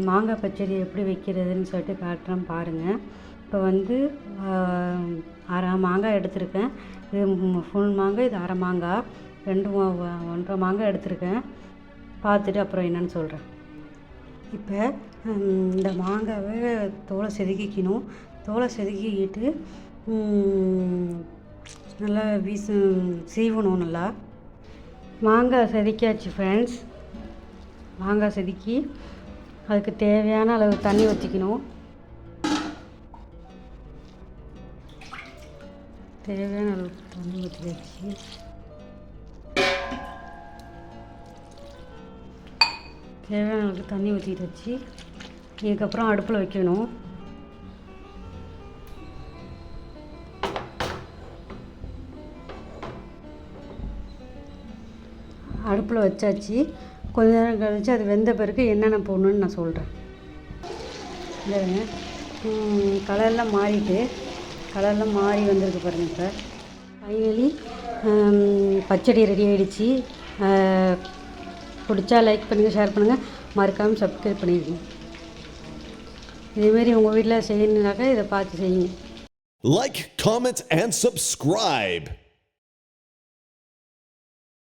மாங்காய் பச்சடி எப்படி வைக்கிறதுன்னு சொல்லிட்டு காட்டுறேன் பாருங்கள். இப்போ வந்து அரை மாங்காய் எடுத்திருக்கேன். இது ஃபுல் மாங்காய், இது அரை மாங்காய், 1.5 மாங்காய் எடுத்திருக்கேன். பார்த்துட்டு அப்புறம் என்னென்னு சொல்கிறேன். இப்போ இந்த மாங்காவை தோலை செதுக்கிக்கணும். தோலை செதுக்கிக்கிட்டு நல்லா சீவணும். நல்லா மாங்காய் செதுக்கியாச்சு ஃப்ரெண்ட்ஸ். மாங்காய் செதுக்கி அதுக்கு தேவையான அளவு தண்ணி ஊற்றிக்கணும். தேவையான அளவு தண்ணி ஊற்றி வச்சு தேவையான அளவுக்கு தண்ணி ஊற்றிட்டு வச்சு இதுக்கப்புறம் அடுப்பில் வைக்கணும். அடுப்பில் வச்சாச்சு. கொஞ்ச நேரம் கழித்து அது வெந்த பிறகு என்னென்ன போடணுன்னு நான் சொல்கிறேன். இல்லைங்க, கலர்லாம் மாறி வந்திருக்கு பாருங்கள். இப்போ ஃபைனலி பச்சடி ரெடி ஆகிடுச்சு. பிடிச்சா லைக் பண்ணுங்கள், ஷேர் பண்ணுங்கள், மறக்காமல் சப்ஸ்கிரைப் பண்ணிடுங்க. இதேமாரி உங்கள் வீட்டில் செய்யணுனாக்கா இதை பார்த்து செய்யுங்க. Like, comment, and subscribe.